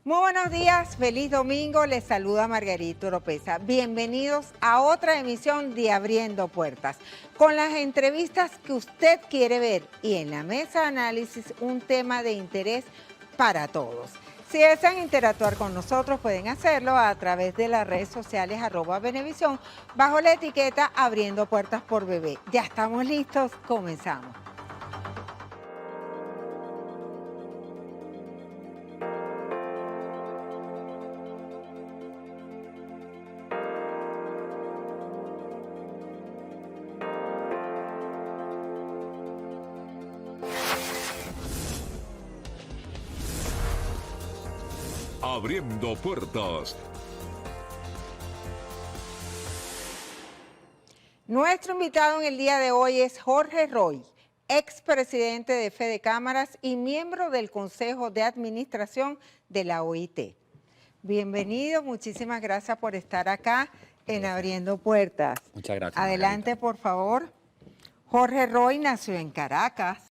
Muy buenos días, feliz domingo, les saluda Margarita Oropesa. Bienvenidos a otra emisión de Abriendo Puertas, con las entrevistas que usted quiere ver y en la mesa de análisis un tema de interés para todos. Si desean interactuar con nosotros pueden hacerlo a través de las redes sociales @Venevisión bajo la etiqueta Abriendo Puertas por Bebé. Ya estamos listos, comenzamos. Abriendo Puertas. Nuestro invitado en el día de hoy es Jorge Roy, expresidente de Fede Cámaras y miembro del Consejo de Administración de la OIT. Bienvenido, muchísimas gracias por estar acá en Abriendo Puertas. Muchas gracias. Adelante, Margarita. por favor. Jorge Roy nació en Caracas,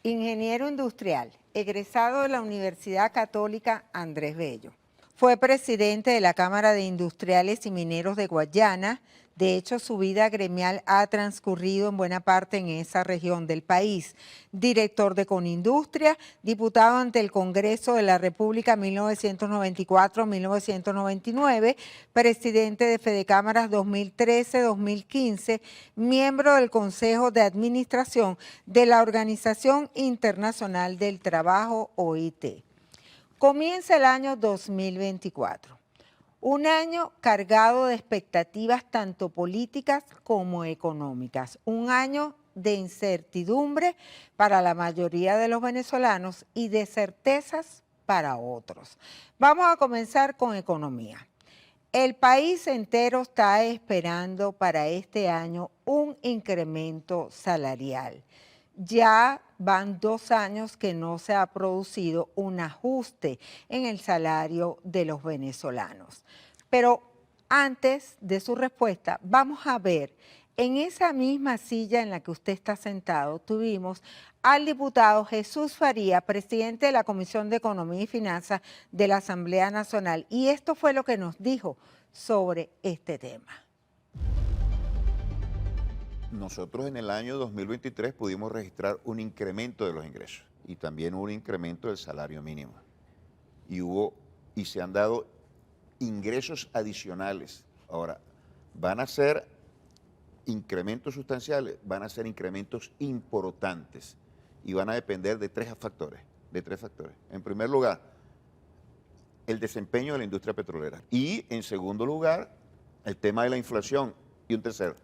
ingeniero industrial, egresado de la Universidad Católica Andrés Bello. Fue presidente de la Cámara de Industriales y Mineros de Guayana. De hecho, su vida gremial ha transcurrido en buena parte en esa región del país. Director de Conindustria, diputado ante el Congreso de la República 1994-1999, presidente de Fedecámaras 2013-2015, miembro del Consejo de Administración de la Organización Internacional del Trabajo, OIT. Comienza el año 2024, un año cargado de expectativas tanto políticas como económicas, un año de incertidumbre para la mayoría de los venezolanos y de certezas para otros. Vamos a comenzar con economía. El país entero está esperando para este año un incremento salarial. Ya van 2 años que no se ha producido un ajuste en el salario de los venezolanos. Pero antes de su respuesta, vamos a ver, en esa misma silla en la que usted está sentado, tuvimos al diputado Jesús Faría, presidente de la Comisión de Economía y Finanzas de la Asamblea Nacional. Y esto fue lo que nos dijo sobre este tema. Nosotros en el año 2023 pudimos registrar un incremento de los ingresos y también un incremento del salario mínimo. Y se han dado ingresos adicionales. Ahora, van a ser incrementos sustanciales, van a ser incrementos importantes y van a depender de tres factores. En primer lugar, el desempeño de la industria petrolera. Y en segundo lugar, el tema de la inflación. Y un tercero,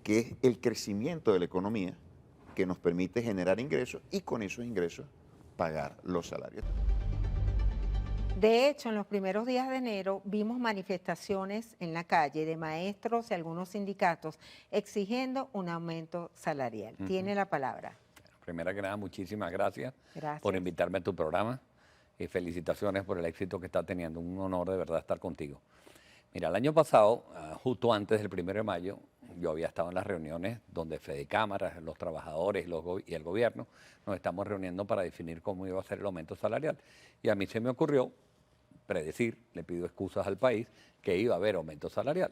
que es el crecimiento de la economía que nos permite generar ingresos y con esos ingresos pagar los salarios. De hecho, en los primeros días de enero vimos manifestaciones en la calle de maestros y algunos sindicatos exigiendo un aumento salarial. Tiene la palabra. Primero que nada, muchísimas gracias Gracias por invitarme a tu programa y felicitaciones por el éxito que está teniendo. Un honor de verdad estar contigo. Mira, el año pasado, justo antes del 1 de mayo, yo había estado en las reuniones donde Fedecámaras, los trabajadores y el gobierno nos estamos reuniendo para definir cómo iba a ser el aumento salarial. Y a mí se me ocurrió predecir, le pido excusas al país, que iba a haber aumento salarial.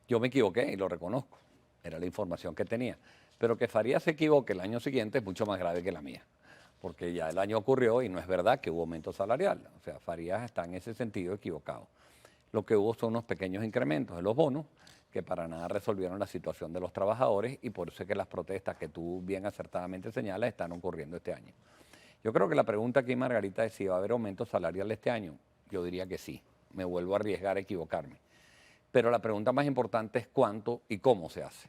Yo me equivoqué y lo reconozco, era la información que tenía. Pero que Farías se equivoque el año siguiente es mucho más grave que la mía, porque ya el año ocurrió y no es verdad que hubo aumento salarial. O sea, Farías está en ese sentido equivocado. Lo que hubo son unos pequeños incrementos de los bonos que para nada resolvieron la situación de los trabajadores y por eso es que las protestas que tú bien acertadamente señalas están ocurriendo este año. Yo creo que la pregunta aquí, Margarita, es si va a haber aumento salarial este año. Yo diría que sí, me vuelvo a arriesgar a equivocarme. Pero la pregunta más importante es cuánto y cómo se hace.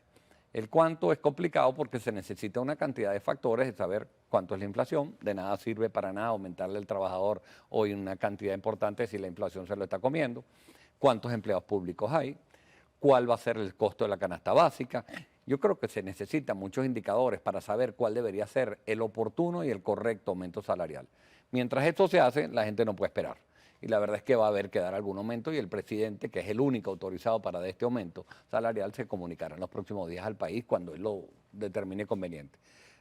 El cuánto es complicado porque se necesita una cantidad de factores de saber cuánto es la inflación. De nada sirve para nada aumentarle al trabajador hoy una cantidad importante si la inflación se lo está comiendo. ¿Cuántos empleados públicos hay? ¿Cuál va a ser el costo de la canasta básica? Yo creo que se necesitan muchos indicadores para saber cuál debería ser el oportuno y el correcto aumento salarial. Mientras esto se hace, la gente no puede esperar. Y la verdad es que va a haber que dar algún aumento y el presidente, que es el único autorizado para dar este aumento salarial, se comunicará en los próximos días al país cuando él lo determine conveniente.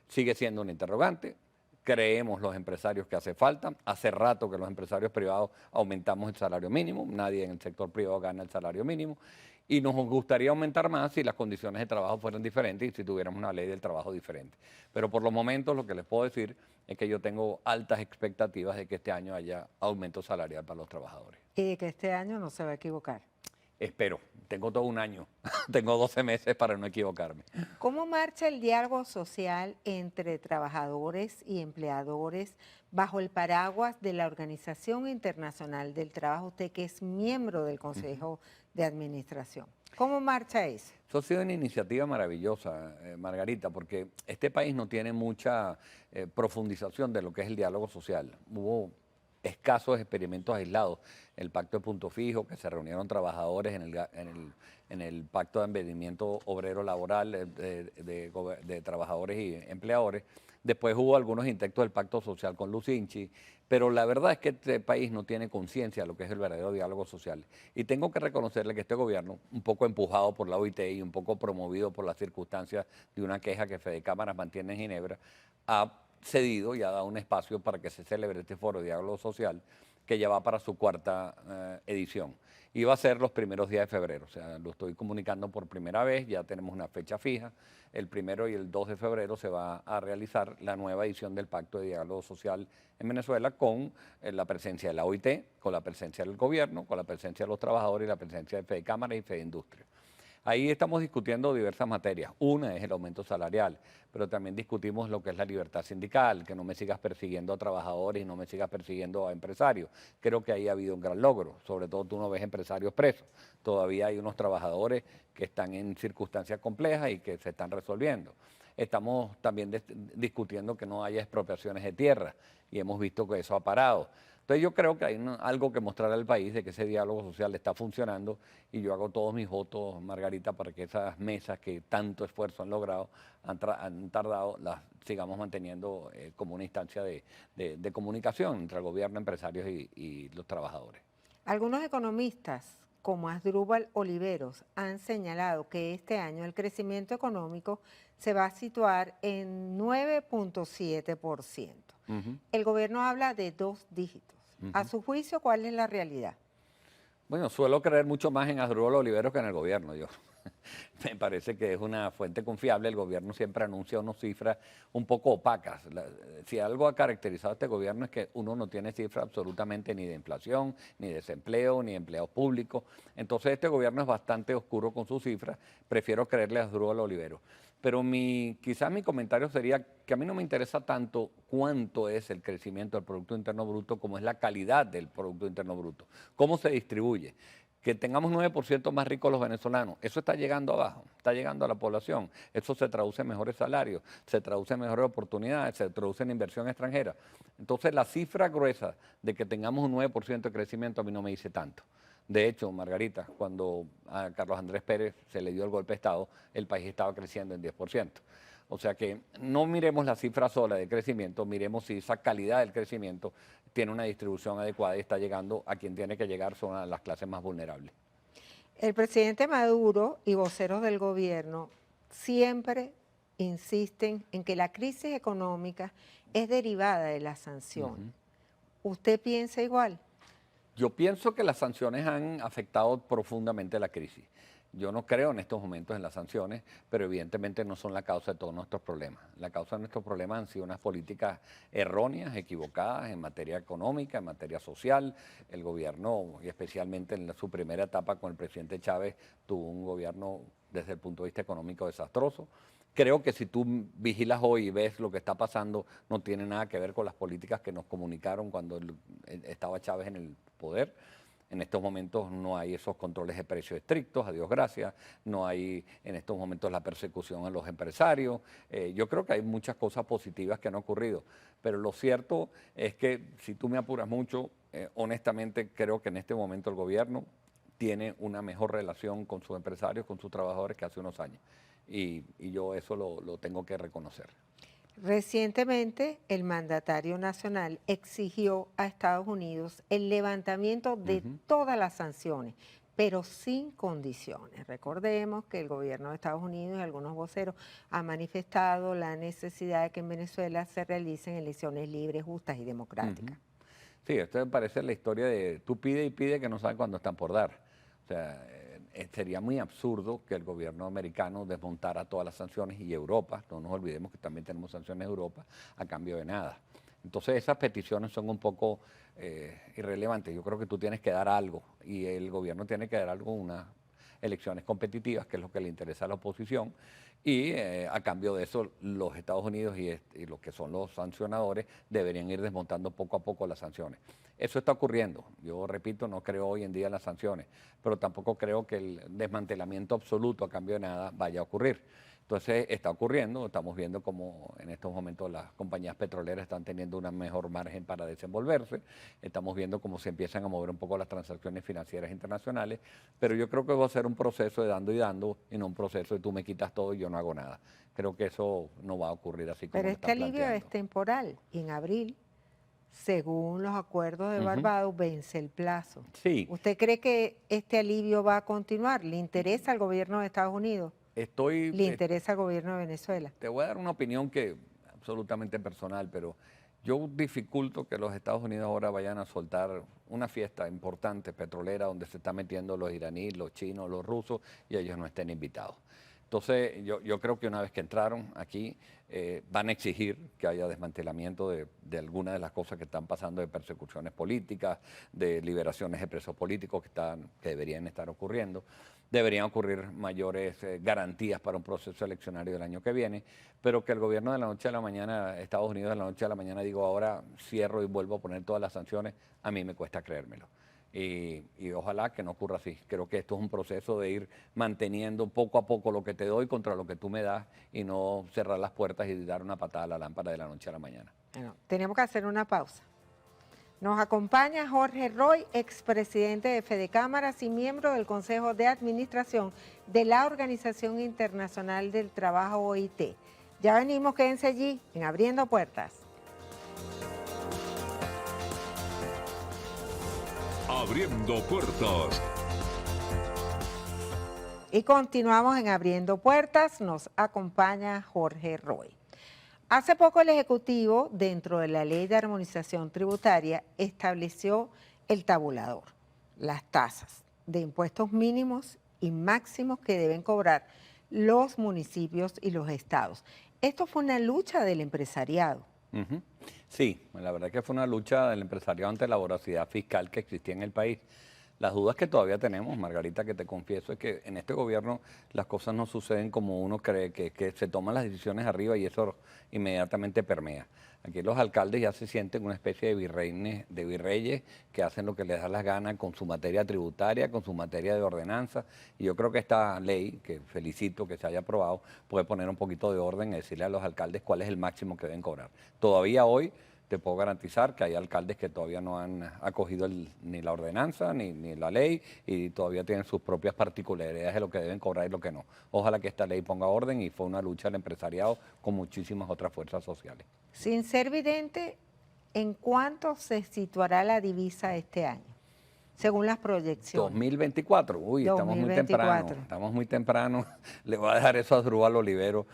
Sigue siendo un interrogante, creemos los empresarios que hace falta. Hace rato que los empresarios privados aumentamos el salario mínimo, nadie en el sector privado gana el salario mínimo, y nos gustaría aumentar más si las condiciones de trabajo fueran diferentes y si tuviéramos una ley del trabajo diferente. Pero por los momentos lo que les puedo decir es que yo tengo altas expectativas de que este año haya aumento salarial para los trabajadores. Y de que este año no se va a equivocar. Espero, tengo todo un año, tengo 12 meses para no equivocarme. ¿Cómo marcha el diálogo social entre trabajadores y empleadores bajo el paraguas de la Organización Internacional del Trabajo? Usted que es miembro del Consejo de Administración. ¿Cómo marcha eso? Eso ha sido una iniciativa maravillosa, Margarita, porque este país no tiene mucha profundización de lo que es el diálogo social. Hubo escasos experimentos aislados. El pacto de punto fijo, que se reunieron trabajadores en el pacto de emprendimiento obrero laboral de trabajadores y empleadores. Después hubo algunos intentos del pacto social con Lucinchi, pero la verdad es que este país no tiene conciencia de lo que es el verdadero diálogo social. Y tengo que reconocerle que este gobierno, un poco empujado por la OIT y un poco promovido por las circunstancias de una queja que Fedecámaras mantiene en Ginebra, ha cedido y ha dado un espacio para que se celebre este foro de diálogo social que ya va para su cuarta edición. Y va a ser los primeros días de febrero, o sea, lo estoy comunicando por primera vez, ya tenemos una fecha fija. El 1 y el 2 de febrero se va a realizar la nueva edición del Pacto de Diálogo Social en Venezuela con la presencia de la OIT, con la presencia del gobierno, con la presencia de los trabajadores y la presencia de Fedecámaras y Fedindustria. Ahí estamos discutiendo diversas materias. Una es el aumento salarial, pero también discutimos lo que es la libertad sindical, que no me sigas persiguiendo a trabajadores y no me sigas persiguiendo a empresarios. Creo que ahí ha habido un gran logro, sobre todo tú no ves empresarios presos. Todavía hay unos trabajadores que están en circunstancias complejas y que se están resolviendo. Estamos también discutiendo que no haya expropiaciones de tierra y hemos visto que eso ha parado. Entonces yo creo que hay algo que mostrar al país de que ese diálogo social está funcionando y yo hago todos mis votos, Margarita, para que esas mesas que tanto esfuerzo han logrado, han tardado, las sigamos manteniendo como una instancia de comunicación entre el gobierno, empresarios y los trabajadores. Algunos economistas, como Asdrúbal Oliveros, han señalado que este año el crecimiento económico se va a situar en 9.7%. El gobierno habla de 2 dígitos. A su juicio, ¿cuál es la realidad? Bueno, suelo creer mucho más en Asdrúbal Oliveros que en el gobierno, yo. Me parece que es una fuente confiable. El gobierno siempre anuncia unas cifras un poco opacas. Si algo ha caracterizado a este gobierno es que uno no tiene cifras absolutamente ni de inflación, ni de desempleo, ni de empleados públicos. Entonces este gobierno es bastante oscuro con sus cifras. Prefiero creerle a Asdrúbal Oliveros. Pero quizás mi comentario sería que a mí no me interesa tanto cuánto es el crecimiento del Producto Interno Bruto como es la calidad del Producto Interno Bruto, cómo se distribuye. Que tengamos 9% más ricos los venezolanos, eso está llegando abajo, está llegando a la población, eso se traduce en mejores salarios, se traduce en mejores oportunidades, se traduce en inversión extranjera. Entonces la cifra gruesa de que tengamos un 9% de crecimiento a mí no me dice tanto. De hecho, Margarita, cuando a Carlos Andrés Pérez se le dio el golpe de Estado, el país estaba creciendo en 10%. O sea que no miremos la cifra sola de crecimiento, miremos si esa calidad del crecimiento tiene una distribución adecuada y está llegando a quien tiene que llegar, son a las clases más vulnerables. El presidente Maduro y voceros del gobierno siempre insisten en que la crisis económica es derivada de las sanciones. ¿Usted piensa igual? Yo pienso que las sanciones han afectado profundamente la crisis. Yo no creo en estos momentos en las sanciones, pero evidentemente no son la causa de todos nuestros problemas. La causa de nuestros problemas han sido unas políticas erróneas, equivocadas en materia económica, en materia social. El gobierno, y especialmente en su primera etapa con el presidente Chávez, tuvo un gobierno desde el punto de vista económico desastroso. Creo que si tú vigilas hoy y ves lo que está pasando, no tiene nada que ver con las políticas que nos comunicaron cuando estaba Chávez en el poder. En estos momentos no hay esos controles de precios estrictos, a Dios gracias, no hay en estos momentos la persecución a los empresarios. Yo creo que hay muchas cosas positivas que han ocurrido, pero lo cierto es que si tú me apuras mucho, honestamente creo que en este momento el gobierno tiene una mejor relación con sus empresarios, con sus trabajadores que hace unos años. Y yo eso lo tengo que reconocer. Recientemente, el mandatario nacional exigió a Estados Unidos el levantamiento de todas las sanciones, pero sin condiciones. Recordemos que el gobierno de Estados Unidos y algunos voceros han manifestado la necesidad de que en Venezuela se realicen elecciones libres, justas y democráticas. Sí, esto me parece la historia de tú pide y pide que no saben cuándo están por dar. O sea, sería muy absurdo que el gobierno americano desmontara todas las sanciones y Europa, no nos olvidemos que también tenemos sanciones de Europa, a cambio de nada. Entonces esas peticiones son un poco irrelevantes. Yo creo que tú tienes que dar algo y el gobierno tiene que dar algo, unas elecciones competitivas, que es lo que le interesa a la oposición, y a cambio de eso los Estados Unidos y los que son los sancionadores deberían ir desmontando poco a poco las sanciones. Eso está ocurriendo. Yo repito, no creo hoy en día en las sanciones, pero tampoco creo que el desmantelamiento absoluto a cambio de nada vaya a ocurrir. Entonces está ocurriendo, estamos viendo cómo en estos momentos las compañías petroleras están teniendo una mejor margen para desenvolverse, estamos viendo cómo se empiezan a mover un poco las transacciones financieras internacionales, pero yo creo que va a ser un proceso de dando y no un proceso de tú me quitas todo y yo no hago nada. Creo que eso no va a ocurrir así como Pero lo este están alivio es planteando. temporal y en abril, según los acuerdos de Barbados, vence el plazo. Sí. ¿Usted cree que este alivio va a continuar? ¿Le interesa al gobierno de Estados Unidos? Estoy, ¿Le interesa al gobierno de Venezuela? te voy a dar una opinión que absolutamente personal, pero yo dificulto que los Estados Unidos ahora vayan a soltar una fiesta importante petrolera donde se están metiendo los iraníes, los chinos, los rusos y ellos no estén invitados. Entonces, yo creo que una vez que entraron aquí, van a exigir que haya desmantelamiento de algunas de las cosas que están pasando, de persecuciones políticas, de liberaciones de presos políticos que deberían estar ocurriendo. Deberían ocurrir mayores garantías para un proceso eleccionario del año que viene, pero que el gobierno de la noche a la mañana, Estados Unidos de la noche a la mañana, digo ahora cierro y vuelvo a poner todas las sanciones, a mí me cuesta creérmelo. Y ojalá que no ocurra así. Creo que esto es un proceso de ir manteniendo poco a poco lo que te doy contra lo que tú me das y no cerrar las puertas y dar una patada a la lámpara de la noche a la mañana. Bueno, tenemos que hacer una pausa. Nos acompaña Jorge Roy, expresidente de Fedecámaras y miembro del Consejo de Administración de la Organización Internacional del Trabajo, OIT. Ya venimos, quédense allí en Abriendo Puertas. Abriendo puertas. Y continuamos en Abriendo Puertas, nos acompaña Jorge Roy. Hace poco el Ejecutivo, dentro de la Ley de Armonización Tributaria, estableció el tabulador, las tasas de impuestos mínimos y máximos que deben cobrar los municipios y los estados. Esto fue una lucha del empresariado. Ujú. Sí, la verdad que fue una lucha del empresariado ante la voracidad fiscal que existía en el país. Las dudas que todavía tenemos, Margarita, que te confieso, es que en este gobierno las cosas no suceden como uno cree, que se toman las decisiones arriba y eso inmediatamente permea. Aquí los alcaldes ya se sienten una especie de virreyes que hacen lo que les da las ganas con su materia tributaria, con su materia de ordenanza. Y yo creo que esta ley, que felicito que se haya aprobado, puede poner un poquito de orden y decirle a los alcaldes cuál es el máximo que deben cobrar. Todavía hoy te puedo garantizar que hay alcaldes que todavía no han acogido ni la ordenanza ni la ley y todavía tienen sus propias particularidades de lo que deben cobrar y lo que no. Ojalá que esta ley ponga orden y fue una lucha del empresariado con muchísimas otras fuerzas sociales. Sin ser vidente, ¿en cuánto se situará la divisa este año? Según las proyecciones. 2024, uy, 2024. estamos muy temprano. Le voy a dejar eso a Drúbal Olivero,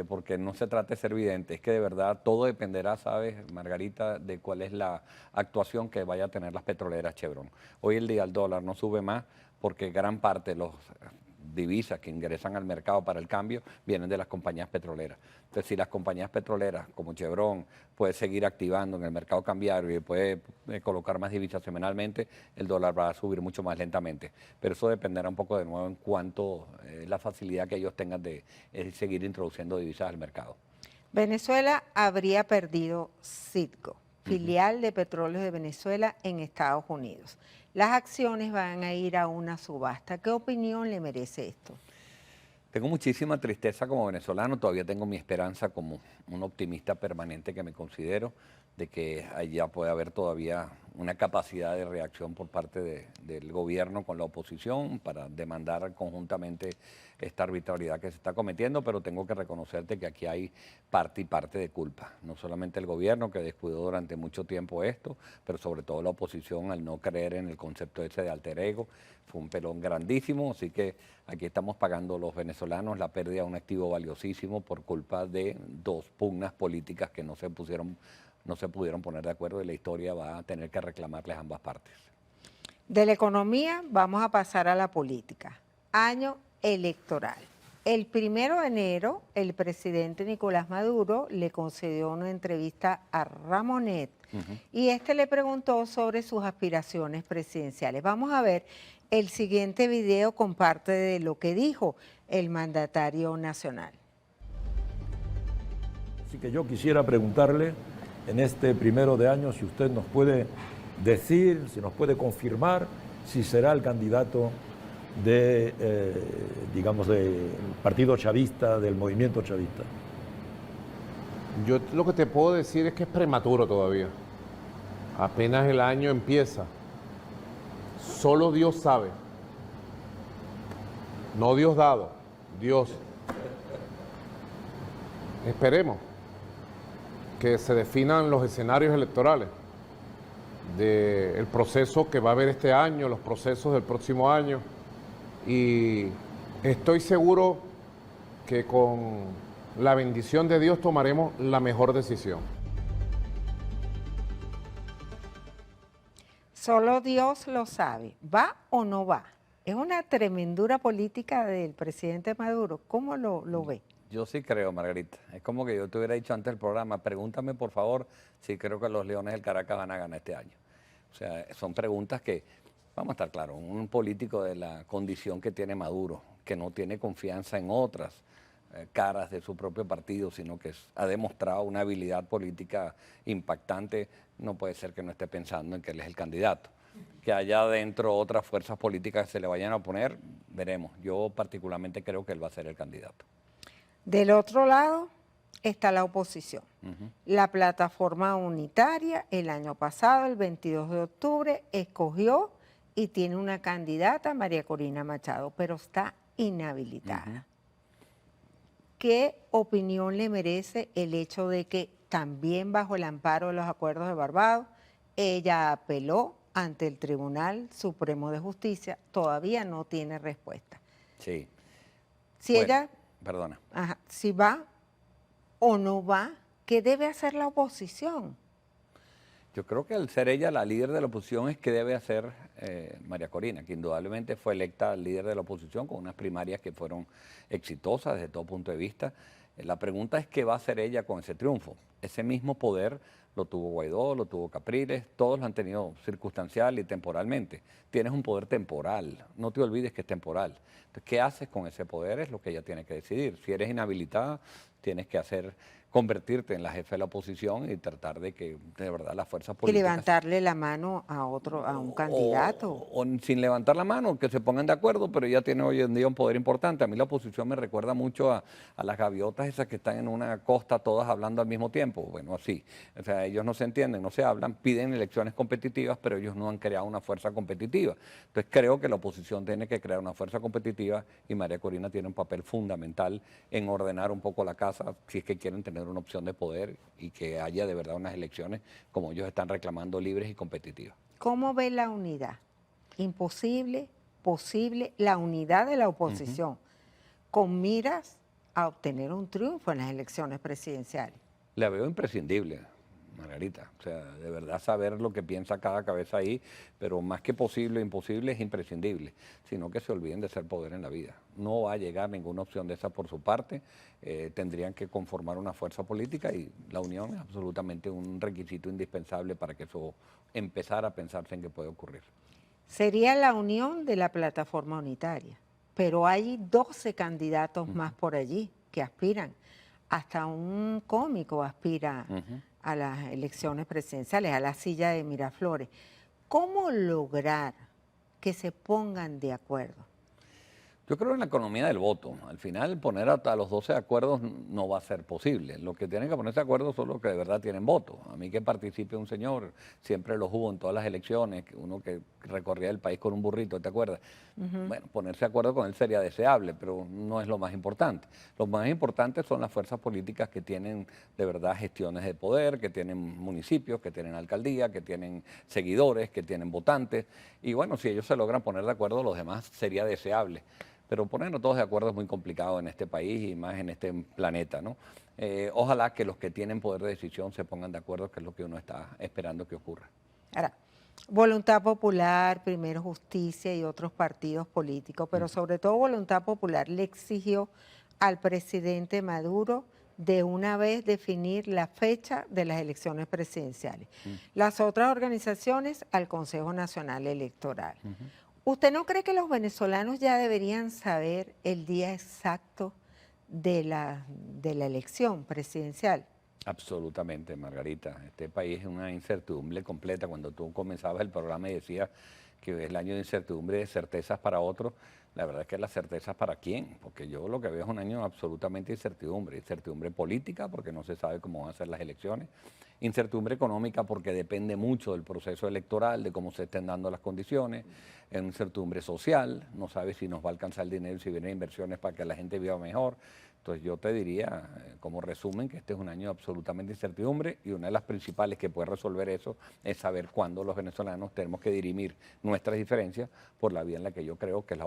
porque no se trata de ser vidente, es que de verdad todo dependerá, ¿sabes, Margarita, de cuál es la actuación que vaya a tener las petroleras Chevron? Hoy el día el dólar no sube más porque gran parte de los divisas que ingresan al mercado para el cambio vienen de las compañías petroleras. Entonces, si las compañías petroleras como Chevron puede seguir activando en el mercado cambiario y puede colocar más divisas semanalmente, el dólar va a subir mucho más lentamente. Pero eso dependerá un poco de nuevo en cuanto la facilidad que ellos tengan de seguir introduciendo divisas al mercado. Venezuela habría perdido Citgo, filial de Petróleos de Venezuela en Estados Unidos. Las acciones van a ir a una subasta. ¿Qué opinión le merece esto? Tengo muchísima tristeza como venezolano, todavía tengo mi esperanza como un optimista permanente que me considero, de que allá puede haber todavía una capacidad de reacción por parte del gobierno con la oposición para demandar conjuntamente esta arbitrariedad que se está cometiendo, pero tengo que reconocerte que aquí hay parte y parte de culpa. No solamente el gobierno, que descuidó durante mucho tiempo esto, pero sobre todo la oposición al no creer en el concepto ese de alter ego. Fue un pelón grandísimo, así que aquí estamos pagando los venezolanos la pérdida de un activo valiosísimo por culpa de dos pugnas políticas que no se pudieron poner de acuerdo, y la historia va a tener que reclamarles a ambas partes. De la economía vamos a pasar a la política. Año electoral. El 1 de enero, el presidente Nicolás Maduro le concedió una entrevista a Ramonet y este le preguntó sobre sus aspiraciones presidenciales. Vamos a ver el siguiente video con parte de lo que dijo el mandatario nacional. Así que yo quisiera preguntarle en este 1 de año si usted nos puede decir, si nos puede confirmar si será el candidato digamos, del partido chavista, del movimiento chavista. Yo lo que te puedo decir es que es prematuro todavía. Apenas el año empieza. Solo Dios sabe. No Dios dado, Dios. Esperemos que se definan los escenarios electorales del proceso que va a haber este año, los procesos del próximo año. Y estoy seguro que con la bendición de Dios tomaremos la mejor decisión. Solo Dios lo sabe. ¿Va o no va? Es una tremendura política del presidente Maduro. ¿Cómo lo ve? Yo sí creo, Margarita. Es como que yo te hubiera dicho antes del programa, pregúntame por favor si creo que los Leones del Caracas van a ganar este año. O sea, son preguntas que, vamos a estar claros, un político de la condición que tiene Maduro, que no tiene confianza en otras caras de su propio partido, sino que ha demostrado una habilidad política impactante, no puede ser que no esté pensando en que él es el candidato. Que haya adentro otras fuerzas políticas que se le vayan a oponer, veremos. Yo particularmente creo que él va a ser el candidato. Del otro lado está la oposición. La plataforma unitaria el año pasado, el 22 de octubre, escogió y tiene una candidata, María Corina Machado, pero está inhabilitada. ¿Qué opinión le merece el hecho de que también bajo el amparo de los acuerdos de Barbados, ella apeló ante el Tribunal Supremo de Justicia? Todavía no tiene respuesta. Sí. Si bueno, ella, perdona. si va o no va, ¿qué debe hacer la oposición? Yo creo que al ser ella la líder de la oposición es que debe hacer María Corina, que indudablemente fue electa líder de la oposición con unas primarias que fueron exitosas desde todo punto de vista. La pregunta es qué va a hacer ella con ese triunfo. Ese mismo poder lo tuvo Guaidó, lo tuvo Capriles, todos lo han tenido circunstancial y temporalmente. Tienes un poder temporal, no te olvides que es temporal. Entonces, ¿qué haces con ese poder? Es lo que ella tiene que decidir. Si eres inhabilitada, tienes que convertirte en la jefa de la oposición y tratar de que de verdad las fuerzas políticas... Y levantarle la mano a un candidato. O sin levantar la mano, que se pongan de acuerdo, pero ella tiene hoy en día un poder importante. A mí la oposición me recuerda mucho a las gaviotas esas que están en una costa todas hablando al mismo tiempo. Bueno, así. O sea, ellos no se entienden, no se hablan, piden elecciones competitivas, pero ellos no han creado una fuerza competitiva. Entonces creo que la oposición tiene que crear una fuerza competitiva y María Corina tiene un papel fundamental en ordenar un poco la casa, si es que quieren tener una opción de poder y que haya de verdad unas elecciones como ellos están reclamando, libres y competitivas. ¿Cómo ve la unidad? Imposible, posible, la unidad de la oposición, con miras a obtener un triunfo en las elecciones presidenciales. La veo imprescindible, Margarita. O sea, de verdad saber lo que piensa cada cabeza ahí, pero más que posible, imposible, es imprescindible. Sino que se olviden de ser poder en la vida. No va a llegar ninguna opción de esa por su parte. Tendrían que conformar una fuerza política y la unión es absolutamente un requisito indispensable para que eso empezara a pensarse en que puede ocurrir. Sería la unión de la plataforma unitaria, pero hay 12 candidatos más por allí que aspiran. Hasta un cómico aspira a las elecciones presidenciales, a la silla de Miraflores. ¿Cómo lograr que se pongan de acuerdo? Yo creo en la economía del voto. Al final, poner a los 12 acuerdos no va a ser posible. Los que tienen que ponerse de acuerdo son los que de verdad tienen voto. A mí que participe un señor, siempre los hubo en todas las elecciones, uno que recorría el país con un burrito, ¿te acuerdas? Bueno, ponerse de acuerdo con él sería deseable, pero no es lo más importante. Lo más importante son las fuerzas políticas que tienen de verdad gestiones de poder, que tienen municipios, que tienen alcaldía, que tienen seguidores, que tienen votantes. Y bueno, si ellos se logran poner de acuerdo, los demás sería deseable. Pero ponernos todos de acuerdo es muy complicado en este país y más en este planeta, ¿no? Ojalá que los que tienen poder de decisión se pongan de acuerdo, que es lo que uno está esperando que ocurra. Ahora, Voluntad Popular, Primero Justicia y otros partidos políticos, pero sobre todo Voluntad Popular le exigió al presidente Maduro de una vez definir la fecha de las elecciones presidenciales. Las otras organizaciones al Consejo Nacional Electoral. ¿Usted no cree que los venezolanos ya deberían saber el día exacto de la elección presidencial? Absolutamente, Margarita. Este país es una incertidumbre completa. Cuando tú comenzabas el programa y decías que es el año de incertidumbre, de certezas para otros, la verdad es que las certezas para quién, porque yo lo que veo es un año absolutamente incertidumbre. Incertidumbre política, porque no se sabe cómo van a ser las elecciones. Incertidumbre económica, porque depende mucho del proceso electoral, de cómo se estén dando las condiciones. Incertidumbre social, no sabe si nos va a alcanzar el dinero, si vienen inversiones para que la gente viva mejor. Entonces yo te diría, como resumen, que este es un año absolutamente incertidumbre y una de las principales que puede resolver eso es saber cuándo los venezolanos tenemos que dirimir nuestras diferencias por la vía en la que yo creo que es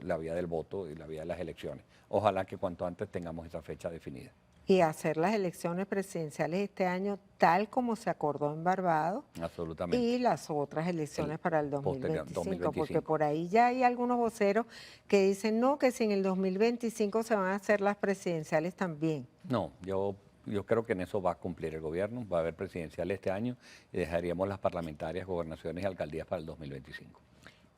la vía del voto y la vía de las elecciones. Ojalá que cuanto antes tengamos esa fecha definida. Y hacer las elecciones presidenciales este año tal como se acordó en Barbados. Absolutamente. Y las otras elecciones para el 2025, 2025, porque por ahí ya hay algunos voceros que dicen no, que si en el 2025 se van a hacer las presidenciales también. No, yo creo que en eso va a cumplir el gobierno, va a haber presidenciales este año y dejaríamos las parlamentarias, gobernaciones y alcaldías para el 2025.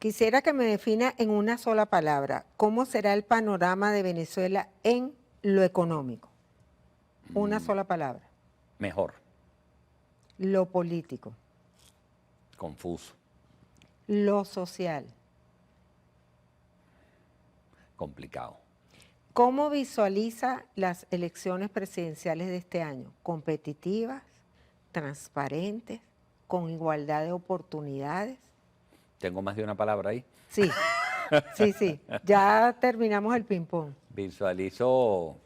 Quisiera que me defina en una sola palabra, ¿cómo será el panorama de Venezuela en lo económico? Una sola palabra. Mejor. Lo político. Confuso. Lo social. Complicado. ¿Cómo visualiza las elecciones presidenciales de este año? ¿Competitivas, transparentes, con igualdad de oportunidades? ¿Tengo más de una palabra ahí? Sí, sí. Ya terminamos el ping-pong. Visualizo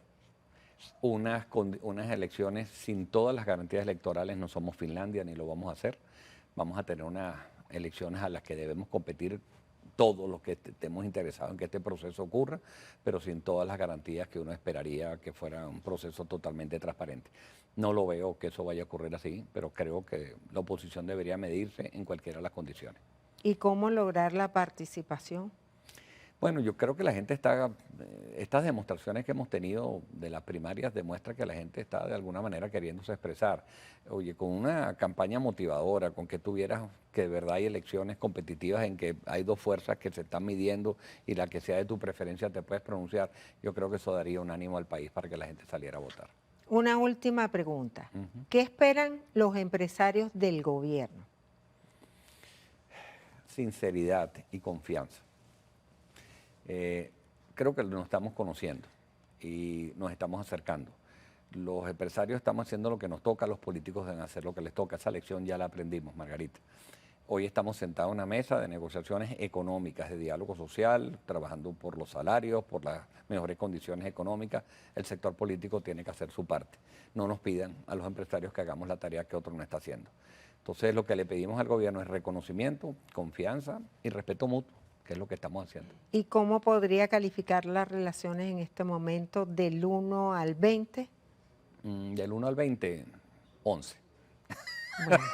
unas elecciones sin todas las garantías electorales. No somos Finlandia ni lo vamos a hacer. Vamos a tener unas elecciones a las que debemos competir todos los que estemos interesados en que este proceso ocurra, pero sin todas las garantías que uno esperaría que fuera un proceso totalmente transparente. No lo veo que eso vaya a ocurrir así, pero creo que la oposición debería medirse en cualquiera de las condiciones. ¿Y cómo lograr la participación? Bueno, yo creo que la gente está, estas demostraciones que hemos tenido de las primarias demuestra que la gente está de alguna manera queriéndose expresar. Oye, con una campaña motivadora, con que tuvieras que de verdad hay elecciones competitivas en que hay dos fuerzas que se están midiendo y la que sea de tu preferencia te puedes pronunciar, yo creo que eso daría un ánimo al país para que la gente saliera a votar. Una última pregunta. ¿Qué esperan los empresarios del gobierno? Sinceridad y confianza. Creo que nos estamos conociendo y nos estamos acercando. Los empresarios estamos haciendo lo que nos toca, los políticos deben hacer lo que les toca. Esa lección ya la aprendimos, Margarita. Hoy estamos sentados en una mesa de negociaciones económicas, de diálogo social, trabajando por los salarios, por las mejores condiciones económicas. El sector político tiene que hacer su parte. No nos pidan a los empresarios que hagamos la tarea que otro no está haciendo. Entonces, lo que le pedimos al gobierno es reconocimiento, confianza y respeto mutuo, que es lo que estamos haciendo. ¿Y cómo podría calificar las relaciones en este momento del 1 al 20? Del 1 al 20, 11. Bueno,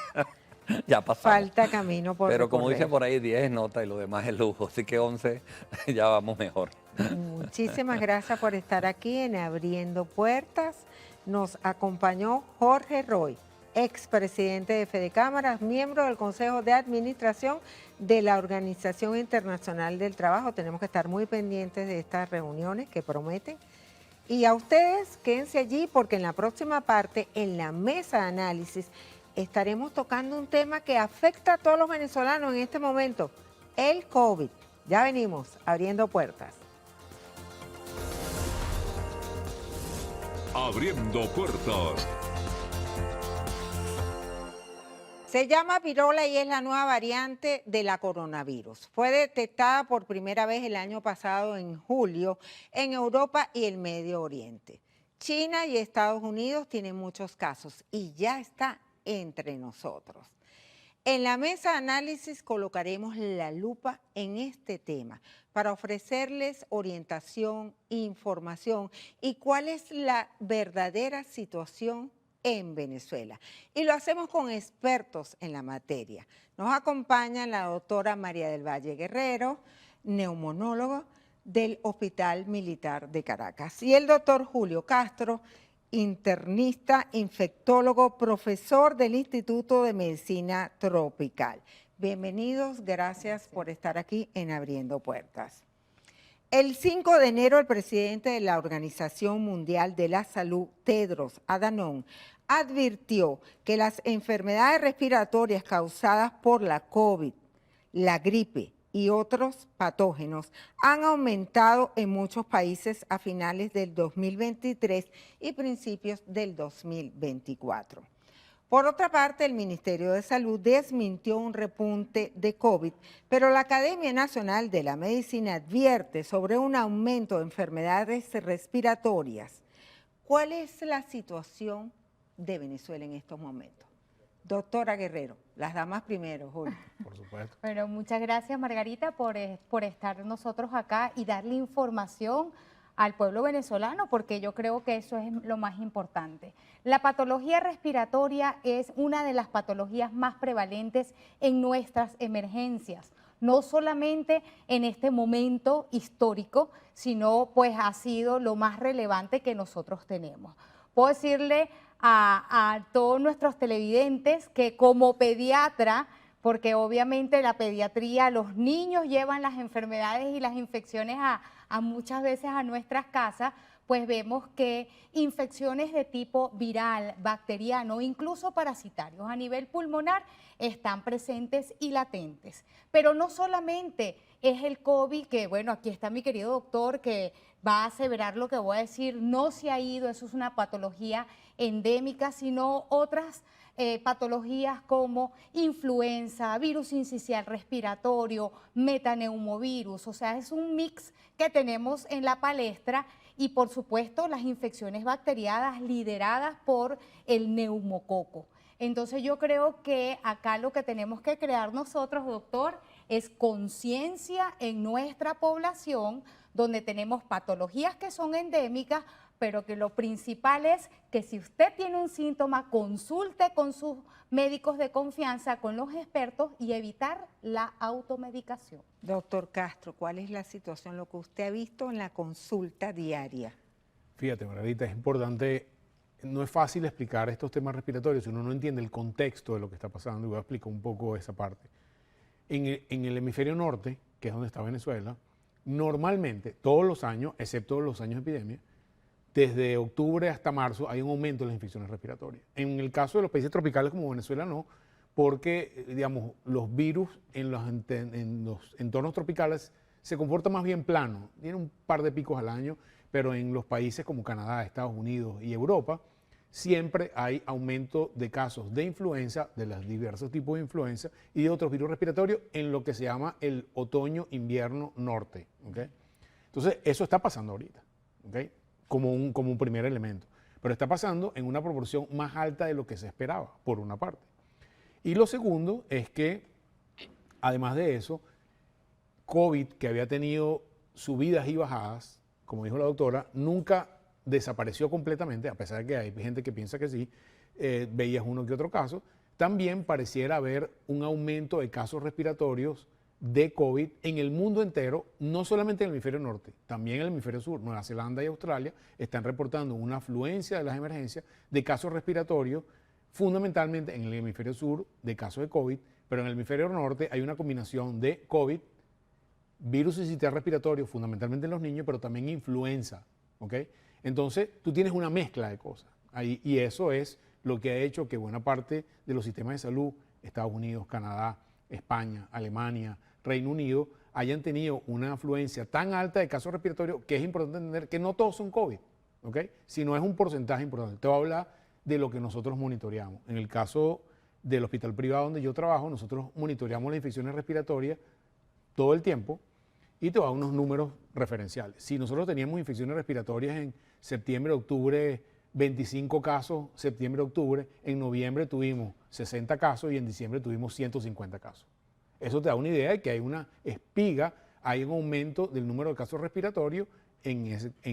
ya pasamos. falta camino por Pero como recorrer. dice por ahí, 10 es nota y lo demás es lujo, así que 11 ya vamos mejor. Muchísimas gracias por estar aquí en Abriendo Puertas. Nos acompañó Jorge Roy, expresidente de Fedecámaras, miembro del Consejo de Administración de la Organización Internacional del Trabajo. Tenemos que estar muy pendientes de estas reuniones que prometen. Y a ustedes, quédense allí porque en la próxima parte, en la mesa de análisis, estaremos tocando un tema que afecta a todos los venezolanos en este momento, el COVID. Ya venimos, Abriendo Puertas. Abriendo puertas. Se llama virola y es la nueva variante de la coronavirus. Fue detectada por primera vez el año pasado en julio en Europa y el Medio Oriente. China y Estados Unidos tienen muchos casos y ya está entre nosotros. En la mesa de análisis colocaremos la lupa en este tema para ofrecerles orientación, información y cuál es la verdadera situación en Venezuela. Y lo hacemos con expertos en la materia. Nos acompaña la doctora María del Valle Guerrero, neumonólogo del Hospital Militar de Caracas, y el doctor Julio Castro, internista, infectólogo, profesor del Instituto de Medicina Tropical. Bienvenidos, gracias por estar aquí en Abriendo Puertas. El 5 de enero, el presidente de la Organización Mundial de la Salud, Tedros Adhanom, advirtió que las enfermedades respiratorias causadas por la COVID, la gripe y otros patógenos han aumentado en muchos países a finales del 2023 y principios del 2024. Por otra parte, el Ministerio de Salud desmintió un repunte de COVID, pero la Academia Nacional de la Medicina advierte sobre un aumento de enfermedades respiratorias. ¿Cuál es la situación de Venezuela en estos momentos? Doctora Guerrero, las damas primero, Julio. Por supuesto. Bueno, muchas gracias, Margarita, por estar nosotros acá y darle información al pueblo venezolano, porque yo creo que eso es lo más importante. La patología respiratoria es una de las patologías más prevalentes en nuestras emergencias, no solamente en este momento histórico, sino pues ha sido lo más relevante que nosotros tenemos. Puedo decirle a todos nuestros televidentes que como pediatra, porque obviamente la pediatría, los niños llevan las enfermedades y las infecciones a muchas veces a nuestras casas, pues vemos que infecciones de tipo viral, bacteriano, incluso parasitarios a nivel pulmonar están presentes y latentes. Pero no solamente es el COVID, que bueno, aquí está mi querido doctor que va a aseverar lo que voy a decir, no se ha ido, eso es una patología endémica, sino otras patologías como influenza, virus sincicial respiratorio, metaneumovirus, o sea, es un mix que tenemos en la palestra y por supuesto las infecciones bacterianas lideradas por el neumococo. Entonces yo creo que acá lo que tenemos que crear nosotros, doctor, es conciencia en nuestra población, donde tenemos patologías que son endémicas, pero que lo principal es que si usted tiene un síntoma, consulte con sus médicos de confianza, con los expertos y evitar la automedicación. Doctor Castro, ¿cuál es la situación, lo que usted ha visto en la consulta diaria? Fíjate, Margarita, es importante, no es fácil explicar estos temas respiratorios si uno no entiende el contexto de lo que está pasando, y voy a explicar un poco esa parte. En el hemisferio norte, que es donde está Venezuela, normalmente, todos los años, excepto los años de epidemia, desde octubre hasta marzo hay un aumento de las infecciones respiratorias. En el caso de los países tropicales como Venezuela no, porque digamos, los virus en los entornos tropicales se comportan más bien plano, tienen un par de picos al año, pero en los países como Canadá, Estados Unidos y Europa, siempre hay aumento de casos de influenza, de los diversos tipos de influenza y de otros virus respiratorios en lo que se llama el otoño-invierno norte. ¿Okay? Entonces, eso está pasando ahorita, ¿okay? como un primer elemento. Pero está pasando en una proporción más alta de lo que se esperaba, por una parte. Y lo segundo es que, además de eso, COVID, que había tenido subidas y bajadas, como dijo la doctora, nunca desapareció completamente, a pesar de que hay gente que piensa que sí, veías uno que otro caso, también pareciera haber un aumento de casos respiratorios de COVID en el mundo entero, no solamente en el hemisferio norte, también en el hemisferio sur. Nueva Zelanda y Australia están reportando una afluencia de las emergencias de casos respiratorios, fundamentalmente en el hemisferio sur de casos de COVID, pero en el hemisferio norte hay una combinación de COVID, virus sincicial respiratorio, fundamentalmente en los niños, pero también influenza. ¿Okay? Entonces, tú tienes una mezcla de cosas ahí, y eso es lo que ha hecho que buena parte de los sistemas de salud, Estados Unidos, Canadá, España, Alemania, Reino Unido, hayan tenido una afluencia tan alta de casos respiratorios que es importante entender que no todos son COVID. ¿ok? Si no es un porcentaje importante. Te voy a hablar de lo que nosotros monitoreamos. En el caso del hospital privado donde yo trabajo, nosotros monitoreamos las infecciones respiratorias todo el tiempo y te voy a dar unos números referenciales. Si nosotros teníamos infecciones respiratorias en septiembre, octubre, 25 casos, septiembre, octubre, en noviembre tuvimos 60 casos y en diciembre tuvimos 150 casos. Eso te da una idea de que hay una espiga, hay un aumento del número de casos respiratorios en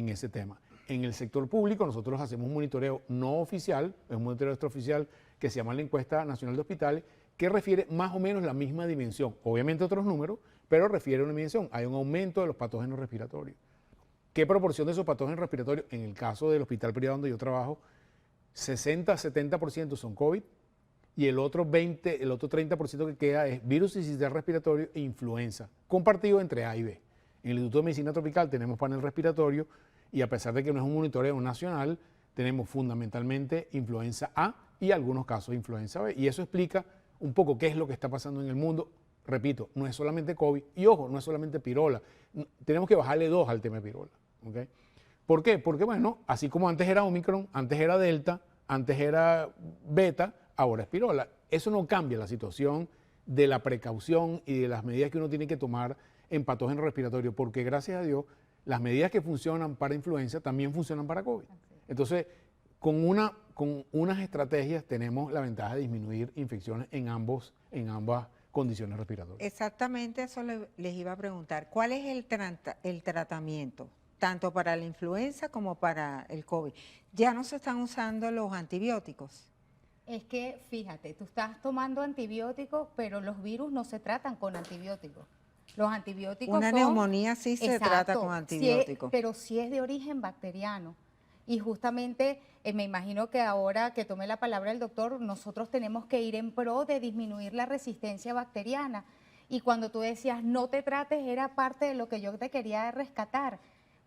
ese tema. En el sector público nosotros hacemos un monitoreo no oficial, es un monitoreo extraoficial que se llama la Encuesta Nacional de Hospitales, que refiere más o menos la misma dimensión, obviamente otros números, pero refiere a una dimensión. Hay un aumento de los patógenos respiratorios. ¿Qué proporción de esos patógenos respiratorios? En el caso del hospital privado donde yo trabajo, 60-70% son COVID y el otro 30% que queda es virus sincicial respiratorio e influenza, compartido entre A y B. En el Instituto de Medicina Tropical tenemos panel respiratorio y a pesar de que no es un monitoreo nacional, tenemos fundamentalmente influenza A y algunos casos de influenza B. Y eso explica un poco qué es lo que está pasando en el mundo. Repito, no es solamente COVID y ojo, no es solamente pirola. Tenemos que bajarle 2 al tema de pirola. ¿Okay? ¿Por qué? Porque bueno, así como antes era Omicron, antes era Delta, antes era Beta, ahora es pirola. Eso no cambia la situación de la precaución y de las medidas que uno tiene que tomar en patógenos respiratorios, porque gracias a Dios las medidas que funcionan para influenza también funcionan para COVID. Entonces, con unas estrategias tenemos la ventaja de disminuir infecciones en ambas condiciones respiratorias. Exactamente eso les iba a preguntar. ¿Cuál es el tratamiento, tanto para la influenza como para el COVID? ¿Ya no se están usando los antibióticos? Es que, fíjate, tú estás tomando antibióticos, pero los virus no se tratan con antibióticos. Los antibióticos Una neumonía sí se trata con antibióticos. Pero sí es de origen bacteriano. Y justamente, me imagino que ahora que tome la palabra el doctor, nosotros tenemos que ir en pro de disminuir la resistencia bacteriana. Y cuando tú decías no te trates, era parte de lo que yo te quería rescatar.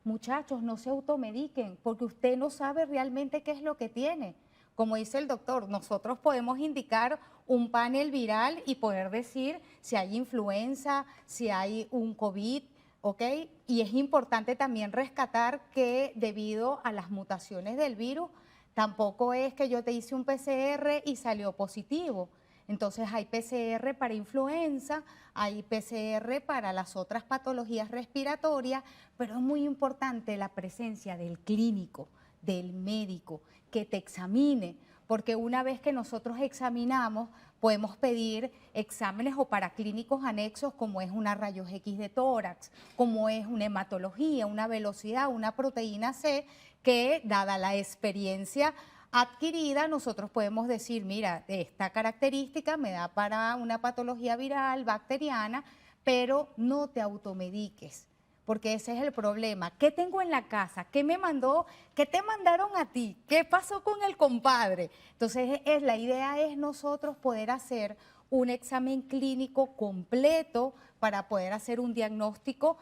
Muchachos, no se automediquen, porque usted no sabe realmente qué es lo que tiene. Como dice el doctor, nosotros podemos indicar un panel viral y poder decir si hay influenza, si hay un COVID, ¿ok? Y es importante también rescatar que debido a las mutaciones del virus, tampoco es que yo te hice un PCR y salió positivo. Entonces hay PCR para influenza, hay PCR para las otras patologías respiratorias, pero es muy importante la presencia del clínico, del médico, que te examine, porque una vez que nosotros examinamos, podemos pedir exámenes o paraclínicos anexos como es una rayos X de tórax, como es una hematología, una velocidad, una proteína C, que dada la experiencia adquirida, nosotros podemos decir, mira, esta característica me da para una patología viral, bacteriana, pero no te automediques. Porque ese es el problema. ¿Qué tengo en la casa? ¿Qué me mandó? ¿Qué te mandaron a ti? ¿Qué pasó con el compadre? Entonces, la idea es nosotros poder hacer un examen clínico completo para poder hacer un diagnóstico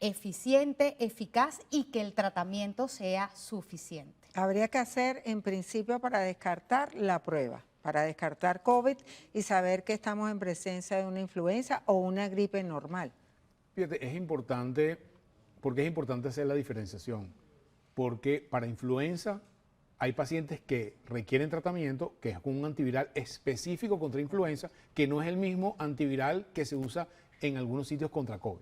eficiente, eficaz y que el tratamiento sea suficiente. Habría que hacer, en principio, para descartar la prueba, para descartar COVID y saber que estamos en presencia de una influenza o una gripe normal. Fíjate, es importante, porque es importante hacer la diferenciación, porque para influenza hay pacientes que requieren tratamiento, que es con un antiviral específico contra influenza, que no es el mismo antiviral que se usa en algunos sitios contra COVID.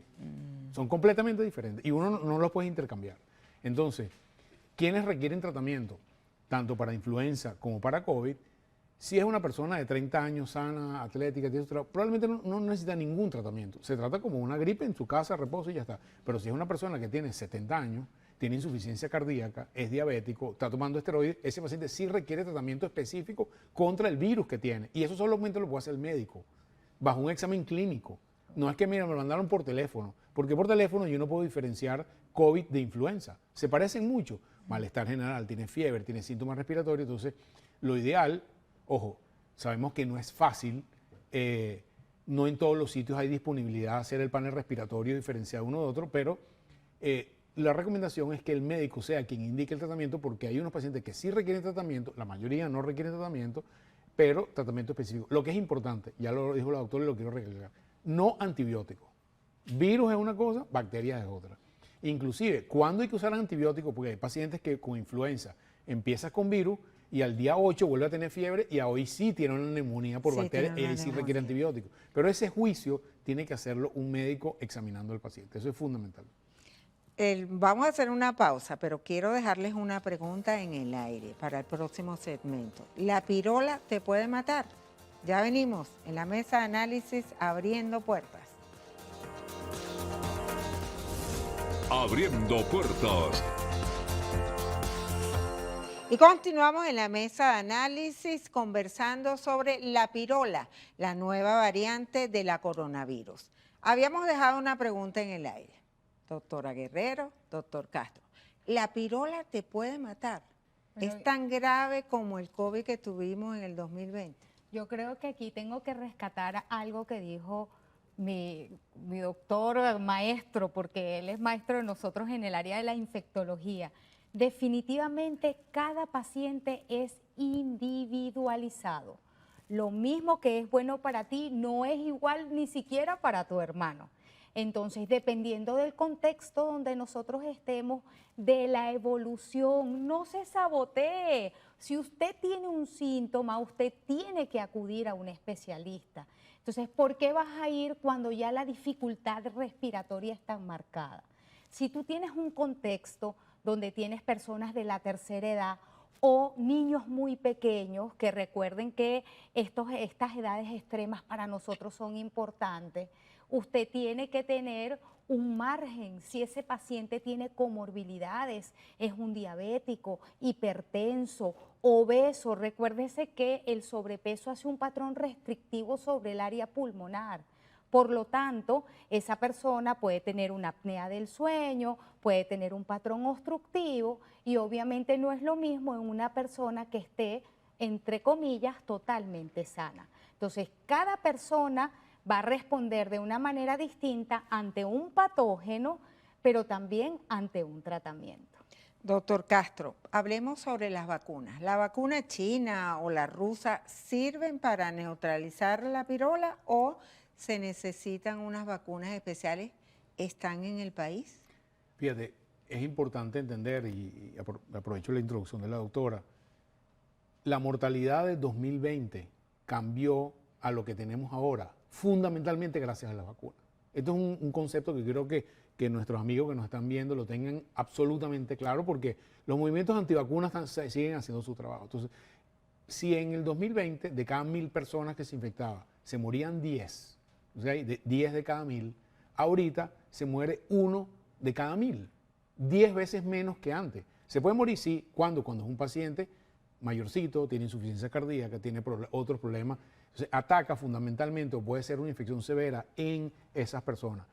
Son completamente diferentes y uno no los puede intercambiar. Entonces, ¿quiénes requieren tratamiento? Tanto para influenza como para COVID. Si es una persona de 30 años sana, atlética, probablemente no necesita ningún tratamiento. Se trata como una gripe en su casa, reposo y ya está. Pero si es una persona que tiene 70 años, tiene insuficiencia cardíaca, es diabético, está tomando esteroides, ese paciente sí requiere tratamiento específico contra el virus que tiene. Y eso solamente lo puede hacer el médico, bajo un examen clínico. No es que, mira, me lo mandaron por teléfono, porque por teléfono yo no puedo diferenciar COVID de influenza. Se parecen mucho. Malestar general, tiene fiebre, tiene síntomas respiratorios. Entonces, lo ideal... Ojo, sabemos que no es fácil, no en todos los sitios hay disponibilidad de hacer el panel respiratorio diferenciado uno de otro, pero la recomendación es que el médico sea quien indique el tratamiento, porque hay unos pacientes que sí requieren tratamiento, la mayoría no requieren tratamiento, pero tratamiento específico. Lo que es importante, ya lo dijo la doctora y lo quiero recalcar, no antibióticos. Virus es una cosa, bacterias es otra. Inclusive, ¿cuándo hay que usar antibióticos? Porque hay pacientes que con influenza empiezas con virus y al día 8 vuelve a tener fiebre y a hoy sí tiene una neumonía por Sí, bacterias tiene y una ahí sí neumonía. requiere antibióticos. Pero ese juicio tiene que hacerlo un médico examinando al paciente. Eso es fundamental. Vamos a hacer una pausa, pero quiero dejarles una pregunta en el aire para el próximo segmento. ¿La pirola te puede matar? Ya venimos en la mesa de análisis abriendo puertas. Abriendo puertas. Y continuamos en la mesa de análisis conversando sobre la pirola, la nueva variante de la coronavirus. Habíamos dejado una pregunta en el aire. Doctora Guerrero, doctor Castro, ¿la pirola te puede matar? Bueno, ¿Es tan grave como el COVID que tuvimos en el 2020? Yo creo que aquí tengo que rescatar algo que dijo mi doctor maestro, porque él es maestro de nosotros en el área de la infectología. Definitivamente cada paciente es individualizado. Lo mismo que es bueno para ti no es igual ni siquiera para tu hermano. Entonces, dependiendo del contexto donde nosotros estemos, de la evolución, no se sabotee. Si usted tiene un síntoma, usted tiene que acudir a un especialista. Entonces, ¿por qué vas a ir cuando ya la dificultad respiratoria está marcada? Si tú tienes un contexto donde tienes personas de la tercera edad o niños muy pequeños, que recuerden que estas edades extremas para nosotros son importantes, usted tiene que tener un margen. Si ese paciente tiene comorbilidades, es un diabético, hipertenso, obeso, recuérdese que el sobrepeso hace un patrón restrictivo sobre el área pulmonar. Por lo tanto, esa persona puede tener una apnea del sueño, puede tener un patrón obstructivo y obviamente no es lo mismo en una persona que esté, entre comillas, totalmente sana. Entonces, cada persona va a responder de una manera distinta ante un patógeno, pero también ante un tratamiento. Doctor Castro, hablemos sobre las vacunas. ¿La vacuna china o la rusa sirven para neutralizar la pirola o se necesitan unas vacunas especiales? ¿Están en el país? Fíjate, es importante entender, y aprovecho la introducción de la doctora, la mortalidad del 2020 cambió a lo que tenemos ahora, fundamentalmente gracias a las vacunas. Esto es un concepto que creo que nuestros amigos que nos están viendo lo tengan absolutamente claro, porque los movimientos antivacunas siguen haciendo su trabajo. Entonces, si en el 2020 de cada 1000 personas que se infectaban se morían 10, o sea, 10 de cada 1000, ahorita se muere 1 de cada 1000, 10 veces menos que antes. Se puede morir, sí, cuando es un paciente mayorcito, tiene insuficiencia cardíaca, tiene otros problemas, entonces ataca fundamentalmente o puede ser una infección severa en esas personas.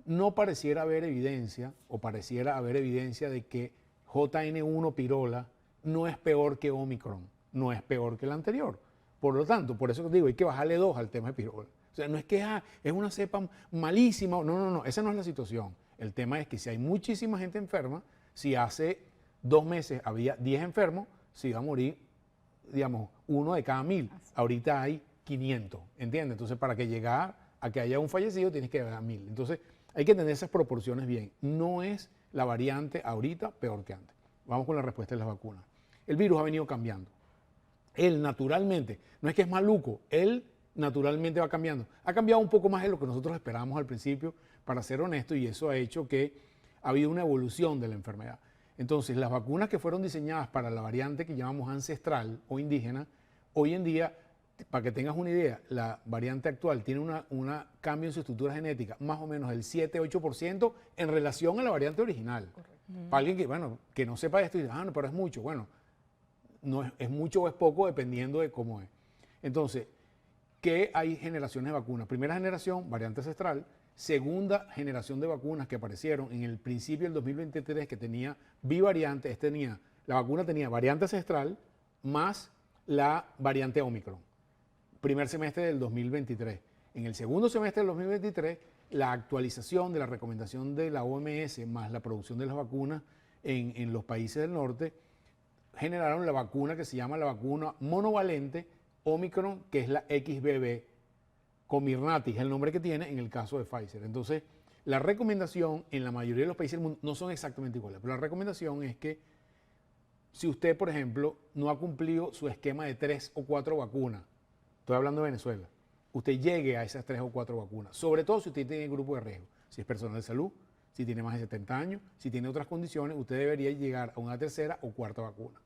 No pareciera haber evidencia de que JN1 pirola no es peor que Omicron, no es peor que el anterior. Por lo tanto, por eso digo, hay que bajarle 2 al tema de pirola. O sea, no es que es una cepa malísima, no, esa no es la situación. El tema es que si hay muchísima gente enferma, si hace 2 meses había 10 enfermos, se iba a morir, digamos, 1 de cada 1000. Ahorita hay 500, ¿entiendes? Entonces, para que llegar a que haya un fallecido, tienes que llegar a 1000. Entonces, hay que tener esas proporciones bien. No es la variante ahorita peor que antes. Vamos con la respuesta de las vacunas. El virus ha venido cambiando. Él naturalmente, no es que es maluco, él naturalmente va cambiando. Ha cambiado un poco más de lo que nosotros esperábamos al principio, para ser honesto, y eso ha hecho que ha habido una evolución de la enfermedad. Entonces, las vacunas que fueron diseñadas para la variante que llamamos ancestral o indígena, hoy en día, para que tengas una idea, la variante actual tiene un cambio en su estructura genética, más o menos del 7-8% en relación a la variante original. Para alguien que no sepa esto y dice, no, pero es mucho. Bueno, no es mucho o es poco dependiendo de cómo es. Entonces, ¿qué hay generaciones de vacunas? Primera generación, variante ancestral. Segunda generación de vacunas que aparecieron en el principio del 2023, que tenía bivariante. La vacuna tenía variante ancestral más la variante Omicron. Primer semestre del 2023. En el segundo semestre del 2023, la actualización de la recomendación de la OMS más la producción de las vacunas en los países del norte generaron la vacuna que se llama la vacuna monovalente Omicron, que es la XBB. Comirnaty es el nombre que tiene en el caso de Pfizer. Entonces, La recomendación en la mayoría de los países del mundo no son exactamente iguales, pero la recomendación es que si usted, por ejemplo, no ha cumplido su esquema de 3 o 4 vacunas, estoy hablando de Venezuela, usted llegue a esas 3 o 4 vacunas, sobre todo si usted tiene grupo de riesgo, si es personal de salud, si tiene más de 70 años, si tiene otras condiciones, usted debería llegar a una 3ª o 4ª vacuna.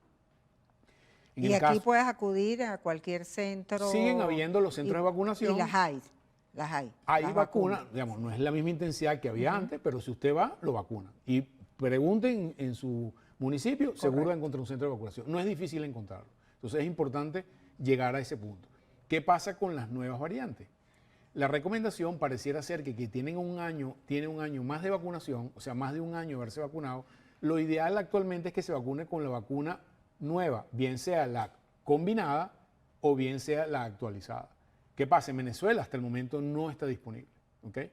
Y aquí puedes acudir a cualquier centro. Siguen habiendo los centros de vacunación. Y las hay. Las hay. Hay las vacunas, digamos, no es la misma intensidad que había antes, pero si usted va, lo vacunan. Y pregunten en su municipio, seguro va a encontrar un centro de vacunación. No es difícil encontrarlo. Entonces es importante llegar a ese punto. ¿Qué pasa con las nuevas variantes? La recomendación pareciera ser que tienen un año más de vacunación, o sea, más de un año de haberse vacunado. Lo ideal actualmente es que se vacune con la vacuna nueva, bien sea la combinada o bien sea la actualizada. ¿Qué pasa? En Venezuela hasta el momento no está disponible. ¿Okay?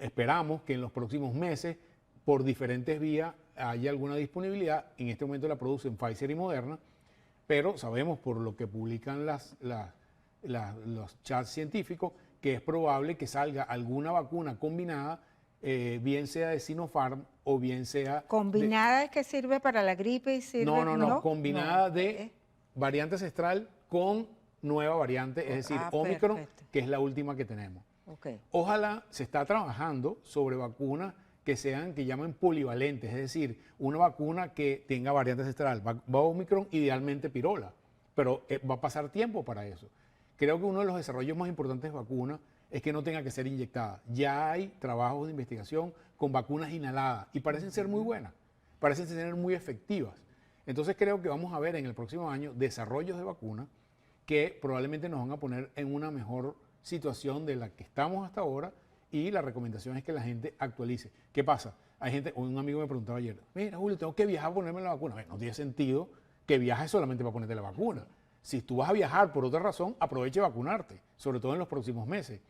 Esperamos que en los próximos meses, por diferentes vías, haya alguna disponibilidad. En este momento la producen Pfizer y Moderna, pero sabemos por lo que publican los chats científicos que es probable que salga alguna vacuna combinada, bien sea de Sinopharm o bien sea... ¿Combinada es que sirve para la gripe y sirve...? No, combinada de variante ancestral con nueva variante, es decir, Omicron, perfecto. que es la última que tenemos. Okay. Ojalá se está trabajando sobre vacunas que llaman polivalentes, es decir, una vacuna que tenga variante ancestral, va Omicron, idealmente pirola, pero va a pasar tiempo para eso. Creo que uno de los desarrollos más importantes de vacunas es que no tenga que ser inyectada. Ya hay trabajos de investigación con vacunas inhaladas y parecen ser muy buenas, parecen ser muy efectivas. Entonces creo que vamos a ver en el próximo año desarrollos de vacunas que probablemente nos van a poner en una mejor situación de la que estamos hasta ahora, y la recomendación es que la gente actualice. ¿Qué pasa? Hay gente, un amigo me preguntaba ayer, mira Julio, tengo que viajar a ponerme la vacuna. No tiene sentido que viajes solamente para ponerte la vacuna. Si tú vas a viajar por otra razón, aproveche vacunarte, sobre todo en los próximos meses.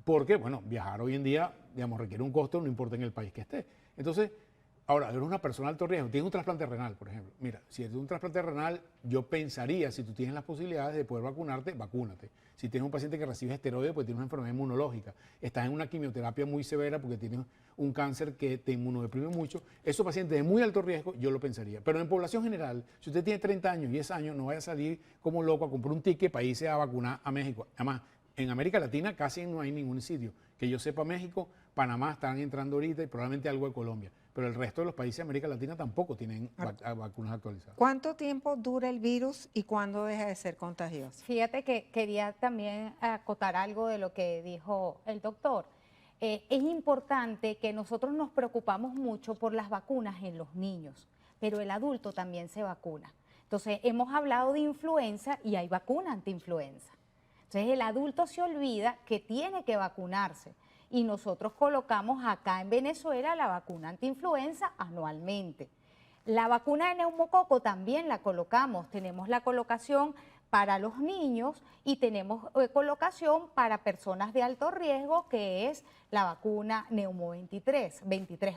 Porque, bueno, viajar hoy en día, digamos, requiere un costo, no importa en el país que esté. Entonces, ahora, eres una persona de alto riesgo, tienes un trasplante renal, por ejemplo. Mira, si es un trasplante renal, yo pensaría, si tú tienes las posibilidades de poder vacunarte, vacúnate. Si tienes un paciente que recibe esteroides, pues tienes una enfermedad inmunológica. Estás en una quimioterapia muy severa porque tienes un cáncer que te inmunodeprime mucho. Esos pacientes de muy alto riesgo, yo lo pensaría. Pero en población general, si usted tiene 30 años, 10 años, no vaya a salir como loco a comprar un ticket para irse a vacunar a México. Además, en América Latina casi no hay ningún sitio. Que yo sepa, México, Panamá están entrando ahorita y probablemente algo de Colombia. Pero el resto de los países de América Latina tampoco tienen vacunas actualizadas. ¿Cuánto tiempo dura el virus y cuándo deja de ser contagioso? Fíjate que quería también acotar algo de lo que dijo el doctor. Es importante que nosotros nos preocupamos mucho por las vacunas en los niños, pero el adulto también se vacuna. Entonces, hemos hablado de influenza y hay vacuna antiinfluenza. Entonces, el adulto se olvida que tiene que vacunarse. Y nosotros colocamos acá en Venezuela la vacuna antiinfluenza anualmente. La vacuna de neumococo también la colocamos. Tenemos la colocación para los niños y tenemos colocación para personas de alto riesgo, que es la vacuna Neumo 23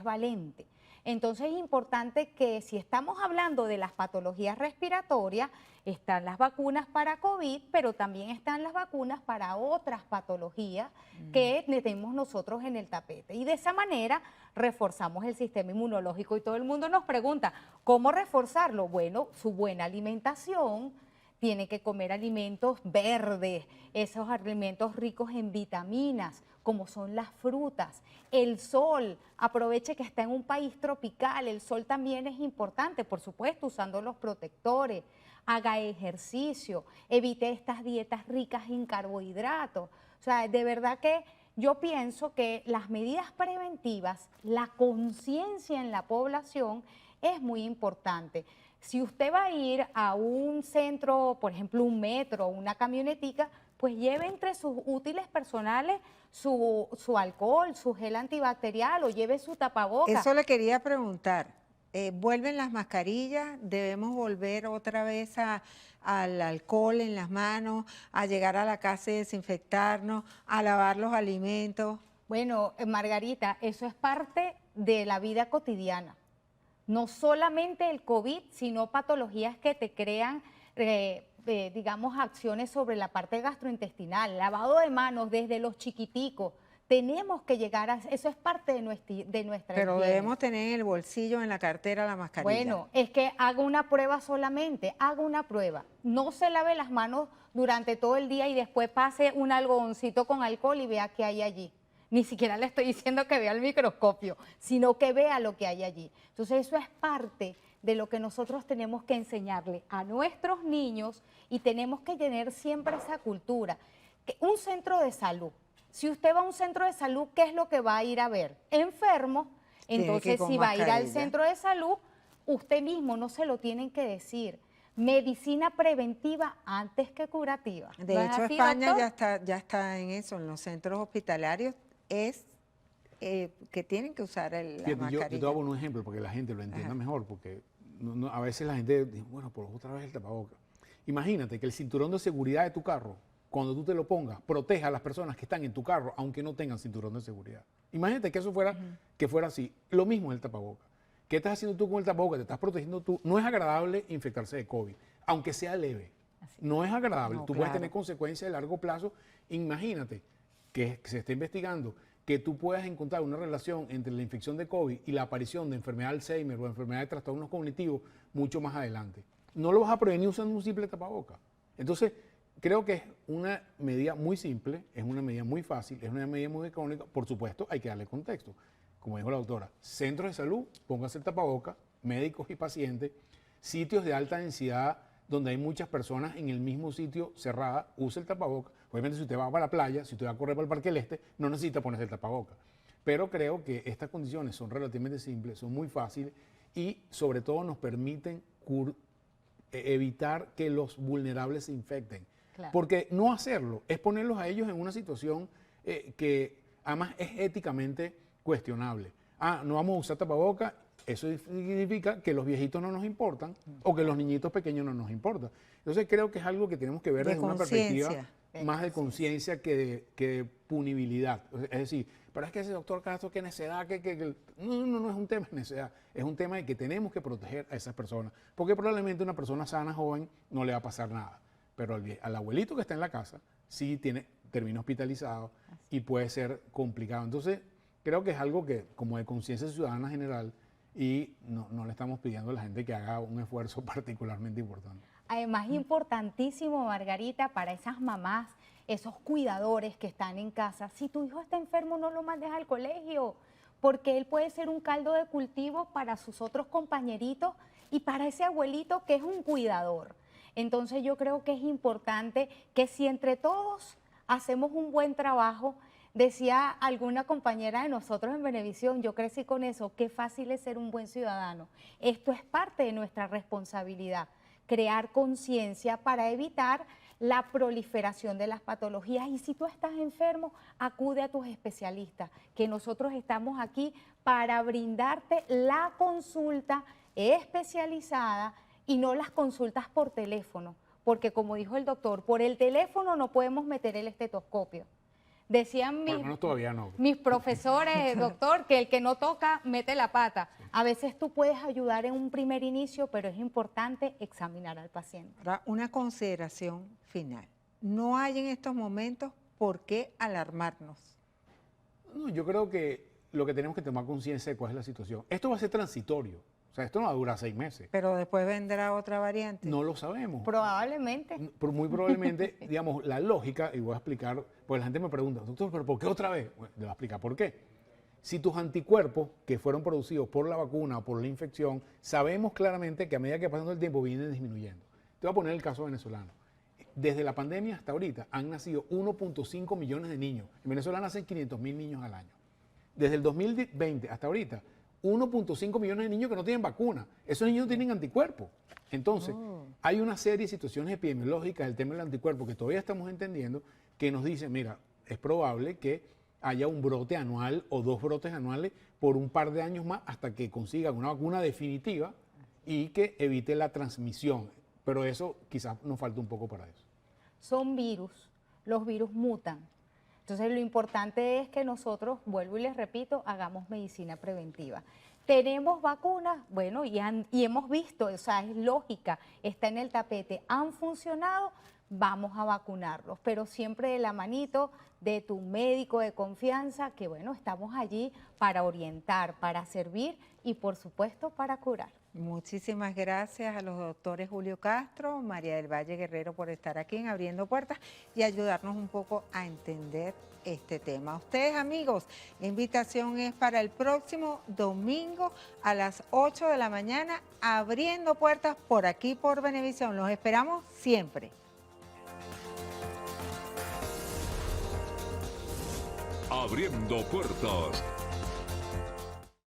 valente. Entonces es importante que si estamos hablando de las patologías respiratorias, están las vacunas para COVID, pero también están las vacunas para otras patologías que tenemos nosotros en el tapete. Y de esa manera reforzamos el sistema inmunológico y todo el mundo nos pregunta, ¿cómo reforzarlo? Bueno, su buena alimentación. Tiene que comer alimentos verdes, esos alimentos ricos en vitaminas, como son las frutas. El sol, aproveche que está en un país tropical, el sol también es importante, por supuesto, usando los protectores. Haga ejercicio, evite estas dietas ricas en carbohidratos. O sea, de verdad que yo pienso que las medidas preventivas, la conciencia en la población es muy importante. Si usted va a ir a un centro, por ejemplo, un metro, una camionetica, pues lleve entre sus útiles personales su alcohol, su gel antibacterial o lleve su tapabocas. Eso le quería preguntar. ¿Vuelven las mascarillas? ¿Debemos volver otra vez al alcohol en las manos, a llegar a la casa y desinfectarnos, a lavar los alimentos? Bueno, Margarita, eso es parte de la vida cotidiana. No solamente el COVID, sino patologías que te crean, digamos, acciones sobre la parte gastrointestinal, lavado de manos desde los chiquiticos. Tenemos que llegar a eso, es parte de nuestra Pero higiene. debemos tener en el bolsillo, en la cartera, la mascarilla. Bueno, es que haga una prueba solamente, haga una prueba. No se lave las manos durante todo el día y después pase un algodoncito con alcohol y vea qué hay allí. Ni siquiera le estoy diciendo que vea el microscopio, sino que vea lo que hay allí. Entonces eso es parte de lo que nosotros tenemos que enseñarle a nuestros niños y tenemos que tener siempre esa cultura. Un centro de salud. Si usted va a un centro de salud, ¿qué es lo que va a ir a ver? Enfermo. Tiene que ir Entonces, con si va a ir al mascarilla. centro de salud, usted mismo no se lo tienen que decir. Medicina preventiva antes que curativa. De ¿No es hecho, así, España doctor? ya está en eso, en los centros hospitalarios, es que tienen que usar la Fíjate, yo te mascarilla. hago un ejemplo para que la gente lo entienda Ajá. mejor, porque a veces la gente dice, bueno, pues otra vez el tapabocas. Imagínate que el cinturón de seguridad de tu carro, cuando tú te lo pongas, proteja a las personas que están en tu carro, aunque no tengan cinturón de seguridad. Imagínate que eso fuera, que fuera así. Lo mismo es el tapabocas. ¿Qué estás haciendo tú con el tapabocas? Te estás protegiendo tú. No es agradable infectarse de COVID, aunque sea leve. No es agradable. No, Tú puedes claro. tener consecuencias de largo plazo. Imagínate que se esté investigando que tú puedas encontrar una relación entre la infección de COVID y la aparición de enfermedad de Alzheimer o enfermedad de trastornos cognitivos mucho más adelante. No lo vas a prevenir usando un simple tapabocas. Entonces, creo que es una medida muy simple, es una medida muy fácil, es una medida muy económica. Por supuesto, hay que darle contexto. Como dijo la doctora, centros de salud, pónganse el tapabocas, médicos y pacientes, sitios de alta densidad donde hay muchas personas en el mismo sitio cerrada, use el tapabocas. Obviamente, si usted va para la playa, si usted va a correr para el Parque del Este, no necesita ponerse el tapabocas. Pero creo que estas condiciones son relativamente simples, son muy fáciles y sobre todo nos permiten evitar que los vulnerables se infecten. Claro. Porque no hacerlo es ponerlos a ellos en una situación que además es éticamente cuestionable. No vamos a usar tapabocas, eso significa que los viejitos no nos importan o que los niñitos pequeños no nos importan. Entonces creo que es algo que tenemos que ver De desde una perspectiva conciencia. más de conciencia que de punibilidad. Es decir, pero es que ese doctor Castro, qué necedad, no es un tema de necedad, es un tema de que tenemos que proteger a esas personas, porque probablemente una persona sana, joven, no le va a pasar nada, pero al abuelito que está en la casa sí termina hospitalizado y puede ser complicado. Entonces, creo que es algo que, como de conciencia ciudadana general, y no le estamos pidiendo a la gente que haga un esfuerzo particularmente importante. Además, importantísimo, Margarita, para esas mamás, esos cuidadores que están en casa, si tu hijo está enfermo, no lo mandes al colegio, porque él puede ser un caldo de cultivo para sus otros compañeritos y para ese abuelito que es un cuidador. Entonces, yo creo que es importante que si entre todos hacemos un buen trabajo, decía alguna compañera de nosotros en Venevisión, yo crecí con eso, qué fácil es ser un buen ciudadano. Esto es parte de nuestra responsabilidad, crear conciencia para evitar la proliferación de las patologías. Y si tú estás enfermo, acude a tus especialistas, que nosotros estamos aquí para brindarte la consulta especializada y no las consultas por teléfono, porque como dijo el doctor, por el teléfono no podemos meter el estetoscopio. Decían Por lo menos todavía no. mis profesores, doctor, que el que no toca mete la pata. A veces tú puedes ayudar en un primer inicio, pero es importante examinar al paciente. Ahora, una consideración final. No hay en estos momentos por qué alarmarnos. No, yo creo que lo que tenemos que tomar conciencia de cuál es la situación. Esto va a ser transitorio. O sea, esto no va a durar 6 meses. Pero después vendrá otra variante. No lo sabemos. Probablemente. Muy probablemente, digamos, la lógica, y voy a explicar, pues la gente me pregunta, doctor, ¿pero por qué otra vez? Bueno, le voy a explicar por qué. Si tus anticuerpos que fueron producidos por la vacuna o por la infección, sabemos claramente que a medida que pasando el tiempo vienen disminuyendo. Te voy a poner el caso venezolano. Desde la pandemia hasta ahorita han nacido 1.5 millones de niños. En Venezuela nacen 500.000 niños al año. Desde el 2020 hasta ahorita, 1.5 millones de niños que no tienen vacuna. Esos niños no tienen anticuerpos. Entonces, hay una serie de situaciones epidemiológicas del tema del anticuerpo que todavía estamos entendiendo que nos dicen, mira, es probable que haya un brote anual o 2 brotes anuales por un par de años más hasta que consigan una vacuna definitiva y que evite la transmisión. Pero eso quizás nos falta un poco para eso. Son virus, los virus mutan. Entonces lo importante es que nosotros, vuelvo y les repito, hagamos medicina preventiva. ¿Tenemos vacunas? Bueno, y hemos visto, o sea, es lógica, está en el tapete. ¿Han funcionado? vamos a vacunarlos, pero siempre de la manito de tu médico de confianza, que bueno, estamos allí para orientar, para servir y por supuesto para curar. Muchísimas gracias a los doctores Julio Castro, María del Valle Guerrero por estar aquí en Abriendo Puertas y ayudarnos un poco a entender este tema. Ustedes, amigos, la invitación es para el próximo domingo a las 8 de la mañana, Abriendo Puertas por aquí por Venevisión. Los esperamos siempre. Abriendo puertas